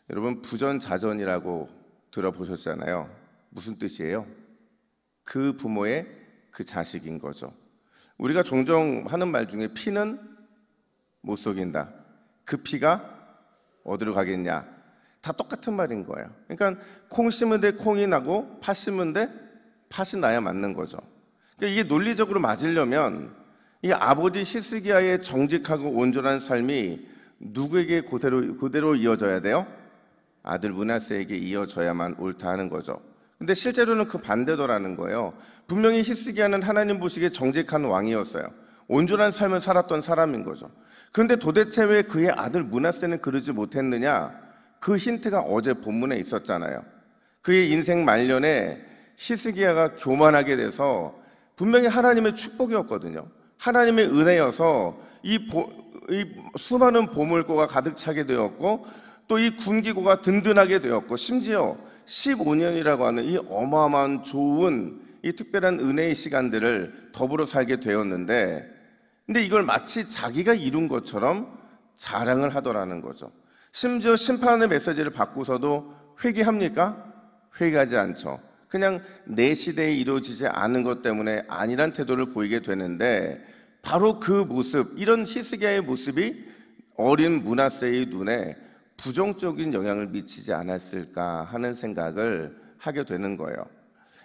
여러분, 부전자전이라고 들어보셨잖아요. 무슨 뜻이에요? 그 부모의 그 자식인 거죠. 우리가 종종 하는 말 중에 피는 못 속인다. 그 피가 어디로 가겠냐. 다 똑같은 말인 거예요. 그러니까 콩 심은 데 콩이 나고 팥 심은 데 팥이 나야 맞는 거죠. 그러니까 이게 논리적으로 맞으려면 이 아버지 히스기야의 정직하고 온전한 삶이 누구에게 그대로 이어져야 돼요? 아들 므낫세에게 이어져야만 옳다 하는 거죠. 근데 실제로는 그 반대더라는 거예요. 분명히 히스기야는 하나님 보시기에 정직한 왕이었어요. 온전한 삶을 살았던 사람인 거죠. 그런데 도대체 왜 그의 아들 므낫세는 그러지 못했느냐? 그 힌트가 어제 본문에 있었잖아요. 그의 인생 말년에 히스기야가 교만하게 돼서 분명히 하나님의 축복이었거든요. 하나님의 은혜여서 이 수많은 보물고가 가득 차게 되었고, 또 이 군기고가 든든하게 되었고, 심지어 15년이라고 하는 이 어마어마한 좋은 이 특별한 은혜의 시간들을 더불어 살게 되었는데, 근데 이걸 마치 자기가 이룬 것처럼 자랑을 하더라는 거죠. 심지어 심판의 메시지를 받고서도 회개합니까? 회개하지 않죠. 그냥 내 시대에 이루어지지 않은 것 때문에 아니란 태도를 보이게 되는데, 바로 그 모습, 이런 히스기야의 모습이 어린 므낫세의 눈에 부정적인 영향을 미치지 않았을까 하는 생각을 하게 되는 거예요.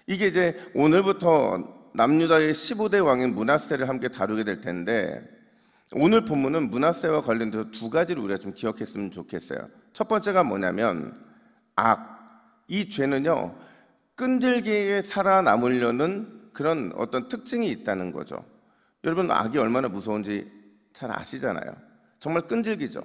이게 이제 오늘부터 남유다의 15대 왕인 므낫세를 함께 다루게 될 텐데, 오늘 본문은 므낫세와 관련돼서 두 가지를 우리가 좀 기억했으면 좋겠어요. 첫 번째가 뭐냐면 악. 이 죄는요, 끈질기게 살아남으려는 그런 어떤 특징이 있다는 거죠. 여러분, 악이 얼마나 무서운지 잘 아시잖아요. 정말 끈질기죠.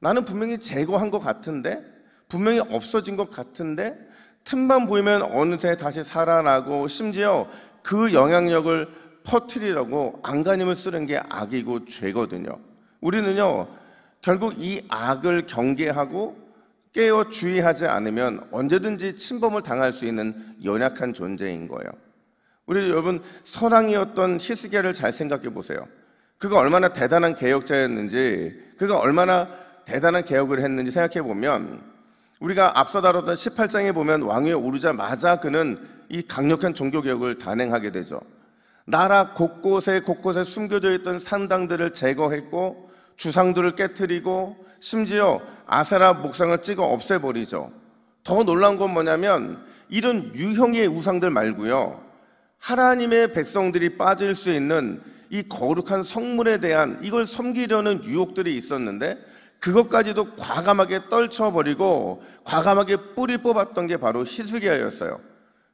나는 분명히 제거한 것 같은데, 분명히 없어진 것 같은데, 틈만 보이면 어느새 다시 살아나고, 심지어 그 영향력을 퍼뜨리려고 안간힘을 쓰는 게 악이고 죄거든요. 우리는요, 결국 이 악을 경계하고 깨어 주의하지 않으면 언제든지 침범을 당할 수 있는 연약한 존재인 거예요. 우리 여러분, 선왕이었던 히스기야를 잘 생각해 보세요. 그가 얼마나 대단한 개혁자였는지, 그가 얼마나 대단한 개혁을 했는지 생각해 보면, 우리가 앞서 다뤘던 18장에 보면 왕위에 오르자마자 그는 이 강력한 종교개혁을 단행하게 되죠. 나라 곳곳에 숨겨져 있던 산당들을 제거했고, 주상들을 깨트리고, 심지어 아세라 목상을 찍어 없애버리죠. 더 놀라운 건 뭐냐면, 이런 유형의 우상들 말고요, 하나님의 백성들이 빠질 수 있는 이 거룩한 성물에 대한 이걸 섬기려는 유혹들이 있었는데, 그것까지도 과감하게 떨쳐버리고 과감하게 뿌리 뽑았던 게 바로 히스기야였어요.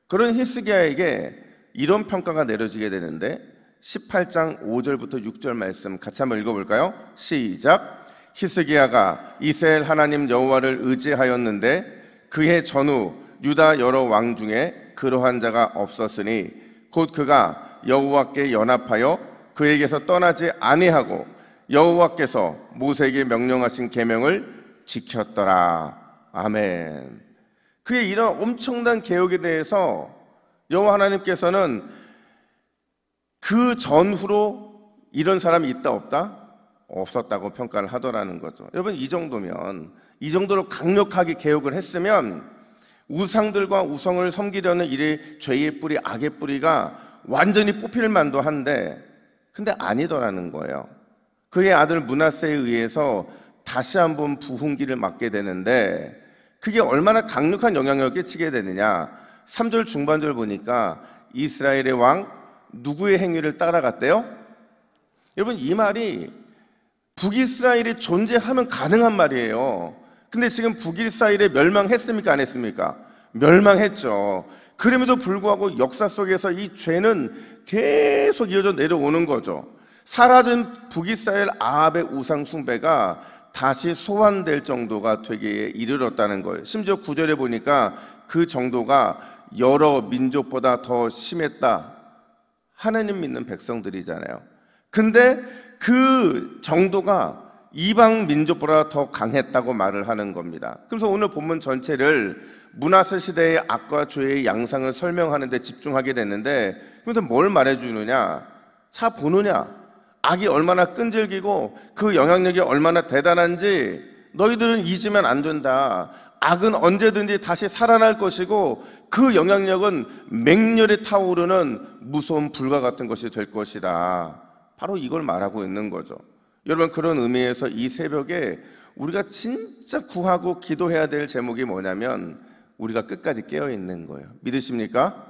그런 히스기야에게 이런 평가가 내려지게 되는데, 18장 5절부터 6절 말씀 같이 한번 읽어볼까요? 시작. 히스기야가 이스라엘 하나님 여호와를 의지하였는데 그의 전후 유다 여러 왕 중에 그러한 자가 없었으니 곧 그가 여호와께 연합하여 그에게서 떠나지 아니하고 여호와께서 모세에게 명령하신 계명을 지켰더라. 아멘. 그의 이런 엄청난 개혁에 대해서 여호와 하나님께서는 그 전후로 이런 사람이 있다 없다? 없었다고 평가를 하더라는 거죠. 여러분, 이 정도면, 이 정도로 강력하게 개혁을 했으면 우상들과 우성을 섬기려는 이 죄의 뿌리, 악의 뿌리가 완전히 뽑힐 만도 한데, 근데 아니더라는 거예요. 그의 아들 므낫세에 의해서 다시 한번 부흥기를 맞게 되는데, 그게 얼마나 강력한 영향력을 끼치게 되느냐. 3절 중반절 보니까 이스라엘의 왕 누구의 행위를 따라갔대요? 여러분, 이 말이 북이스라엘이 존재하면 가능한 말이에요. 근데 지금 북이스라엘이 멸망했습니까? 안 했습니까? 멸망했죠. 그럼에도 불구하고 역사 속에서 이 죄는 계속 이어져 내려오는 거죠. 사라진 북이스라엘 아합의 우상 숭배가 다시 소환될 정도가 되기에 이르렀다는 거예요. 심지어 9절에 보니까 그 정도가 여러 민족보다 더 심했다. 하나님 믿는 백성들이잖아요. 근데 그 정도가 이방 민족보다 더 강했다고 말을 하는 겁니다. 그래서 오늘 본문 전체를 므낫세 시대의 악과 죄의 양상을 설명하는 데 집중하게 됐는데, 그래서 뭘 말해주느냐? 자 보느냐? 악이 얼마나 끈질기고 그 영향력이 얼마나 대단한지 너희들은 잊으면 안 된다. 악은 언제든지 다시 살아날 것이고 그 영향력은 맹렬히 타오르는 무서운 불과 같은 것이 될 것이다. 바로 이걸 말하고 있는 거죠. 여러분, 그런 의미에서 이 새벽에 우리가 진짜 구하고 기도해야 될 제목이 뭐냐면 우리가 끝까지 깨어있는 거예요. 믿으십니까?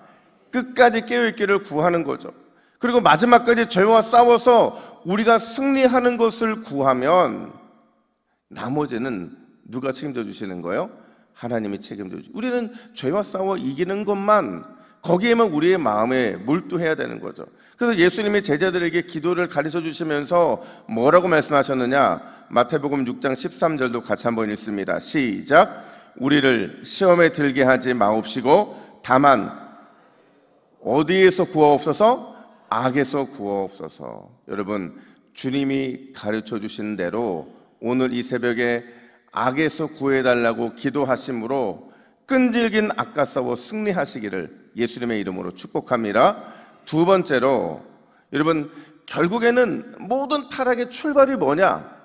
끝까지 깨어있기를 구하는 거죠. 그리고 마지막까지 죄와 싸워서 우리가 승리하는 것을 구하면 나머지는 누가 책임져 주시는 거예요? 하나님이 책임져 주시고, 우리는 죄와 싸워 이기는 것만, 거기에만 우리의 마음에 몰두해야 되는 거죠. 그래서 예수님이 제자들에게 기도를 가르쳐 주시면서 뭐라고 말씀하셨느냐? 마태복음 6장 13절도 같이 한번 읽습니다. 시작. 우리를 시험에 들게 하지 마옵시고 다만 어디에서 구하옵소서? 악에서 구하옵소서. 여러분, 주님이 가르쳐 주신 대로 오늘 이 새벽에 악에서 구해달라고 기도하심으로 끈질긴 악과 싸워 승리하시기를 예수님의 이름으로 축복합니다. 두 번째로, 여러분, 결국에는 모든 타락의 출발이 뭐냐?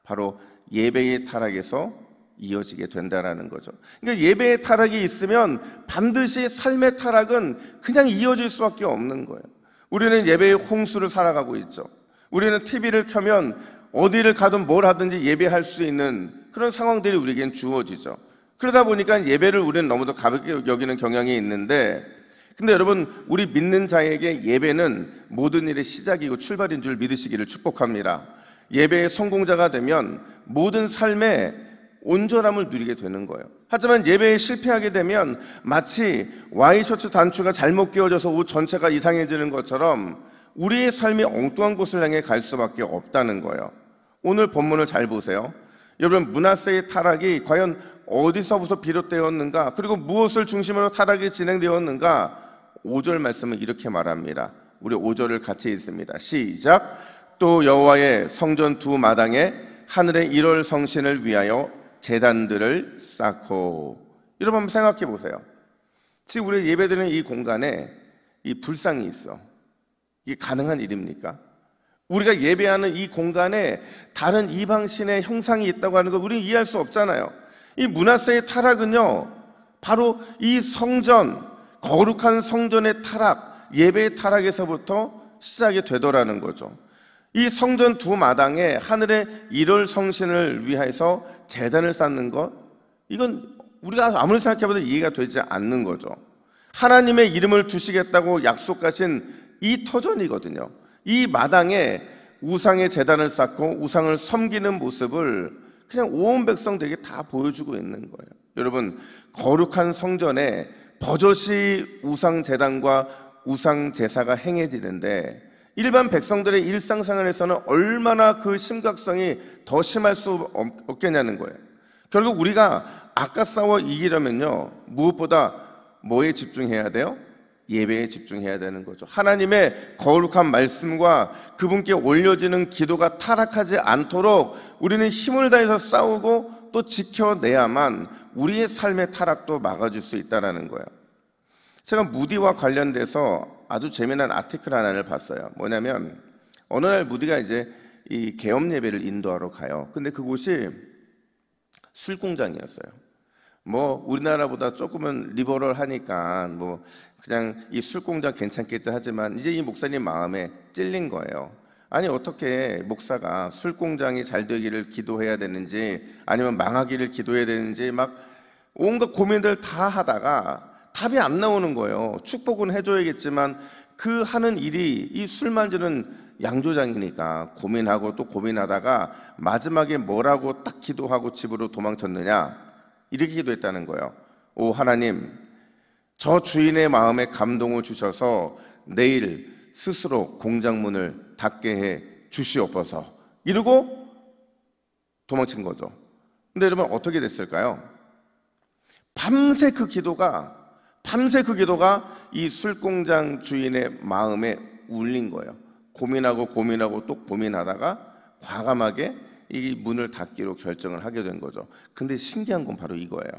바로 예배의 타락에서 이어지게 된다는 거죠. 그러니까 예배의 타락이 있으면 반드시 삶의 타락은 그냥 이어질 수밖에 없는 거예요. 우리는 예배의 홍수를 살아가고 있죠. 우리는 TV를 켜면 어디를 가든 뭘 하든지 예배할 수 있는 그런 상황들이 우리에겐 주어지죠. 그러다 보니까 예배를 우리는 너무도 가볍게 여기는 경향이 있는데, 근데 여러분, 우리 믿는 자에게 예배는 모든 일의 시작이고 출발인 줄 믿으시기를 축복합니다. 예배의 성공자가 되면 모든 삶에 온전함을 누리게 되는 거예요. 하지만 예배에 실패하게 되면 마치 와이셔츠 단추가 잘못 끼워져서 옷 전체가 이상해지는 것처럼 우리의 삶이 엉뚱한 곳을 향해 갈 수밖에 없다는 거예요. 오늘 본문을 잘 보세요. 여러분, 므낫세의 타락이 과연 어디서부터 비롯되었는가, 그리고 무엇을 중심으로 타락이 진행되었는가? 5절 말씀은 이렇게 말합니다. 우리 5절을 같이 읽습니다. 시작. 또 여호와의 성전 두 마당에 하늘의 1월 성신을 위하여 제단들을 쌓고. 여러분, 한번 생각해 보세요. 지금 우리 예배드리는 이 공간에 이 불상이 있어. 이게 가능한 일입니까? 우리가 예배하는 이 공간에 다른 이방신의 형상이 있다고 하는 걸 우리는 이해할 수 없잖아요. 이 므낫세의 타락은요, 바로 이 성전, 거룩한 성전의 타락, 예배의 타락에서부터 시작이 되더라는 거죠. 이 성전 두 마당에 하늘의 1월 성신을 위해서 제단을 쌓는 것, 이건 우리가 아무리 생각해봐도 이해가 되지 않는 거죠. 하나님의 이름을 두시겠다고 약속하신 이 터전이거든요. 이 마당에 우상의 제단을 쌓고 우상을 섬기는 모습을 그냥 온 백성들에게 다 보여주고 있는 거예요. 여러분, 거룩한 성전에 버젓이 우상 제단과 우상 제사가 행해지는데 일반 백성들의 일상생활에서는 얼마나 그 심각성이 더 심할 수 없겠냐는 거예요. 결국 우리가 악과 싸워 이기려면요, 무엇보다 뭐에 집중해야 돼요? 예배에 집중해야 되는 거죠. 하나님의 거룩한 말씀과 그분께 올려지는 기도가 타락하지 않도록 우리는 힘을 다해서 싸우고 또 지켜내야만 우리의 삶의 타락도 막아줄 수 있다는 거예요. 제가 무디와 관련돼서 아주 재미난 아티클 하나를 봤어요. 뭐냐면 어느 날 무디가 이제 이 계엄 예배를 인도하러 가요. 근데 그곳이 술 공장이었어요. 뭐 우리나라보다 조금은 리버럴하니까 뭐 그냥 이 술 공장 괜찮겠지 하지만 이제 이 목사님 마음에 찔린 거예요. 아니, 어떻게 목사가 술 공장이 잘 되기를 기도해야 되는지 아니면 망하기를 기도해야 되는지 막 온갖 고민들 다 하다가 답이 안 나오는 거예요. 축복은 해줘야겠지만 그 하는 일이 이 술 만지는 양조장이니까 고민하고 또 고민하다가 마지막에 뭐라고 딱 기도하고 집으로 도망쳤느냐, 이렇게 기도했다는 거예요. 오 하나님, 저 주인의 마음에 감동을 주셔서 내일 스스로 공장문을 닫게 해 주시옵소서. 이러고 도망친 거죠. 근데 여러분, 어떻게 됐을까요? 밤새 그 기도가 이 술공장 주인의 마음에 울린 거예요. 고민하고 또 고민하다가 과감하게 이 문을 닫기로 결정을 하게 된 거죠. 근데 신기한 건 바로 이거예요.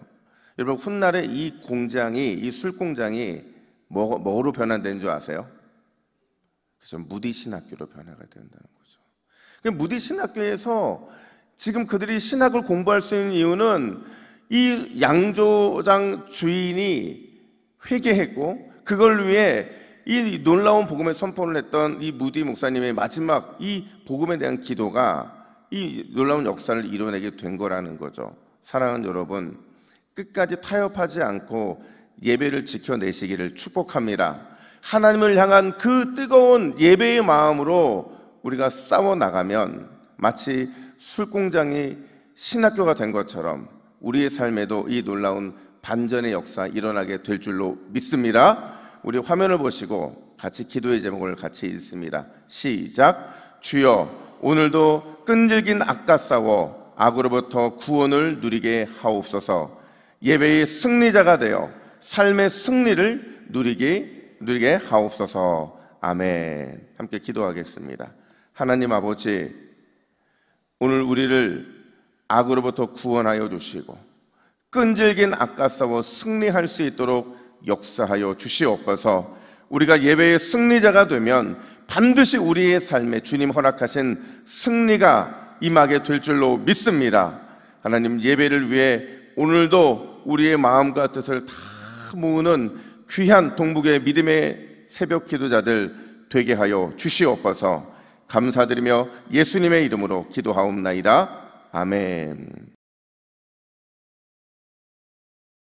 여러분, 훗날에 이 술공장이 뭐로 변환된 줄 아세요? 그래서 무디 신학교로 변화가 된다는 거죠. 무디 신학교에서 지금 그들이 신학을 공부할 수 있는 이유는 이 양조장 주인이 회개했고 그걸 위해 이 놀라운 복음의 선포를 했던 이 무디 목사님의 마지막 이 복음에 대한 기도가 이 놀라운 역사를 이뤄내게 된 거라는 거죠. 사랑하는 여러분, 끝까지 타협하지 않고 예배를 지켜내시기를 축복합니다. 하나님을 향한 그 뜨거운 예배의 마음으로 우리가 싸워나가면 마치 술공장이 신학교가 된 것처럼 우리의 삶에도 이 놀라운 반전의 역사 일어나게 될 줄로 믿습니다. 우리 화면을 보시고 같이 기도의 제목을 같이 읽습니다. 시작. 주여, 오늘도 끈질긴 악과 싸워 악으로부터 구원을 누리게 하옵소서. 예배의 승리자가 되어 삶의 승리를 누리게 하옵소서. 아멘. 함께 기도하겠습니다. 하나님 아버지, 오늘 우리를 악으로부터 구원하여 주시고 끈질긴 악과 싸워 승리할 수 있도록 역사하여 주시옵소서. 우리가 예배의 승리자가 되면 반드시 우리의 삶에 주님 허락하신 승리가 임하게 될 줄로 믿습니다. 하나님, 예배를 위해 오늘도 우리의 마음과 뜻을 다 모으는 귀한 동북의 믿음의 새벽 기도자들 되게 하여 주시옵소서. 감사드리며 예수님의 이름으로 기도하옵나이다. 아멘.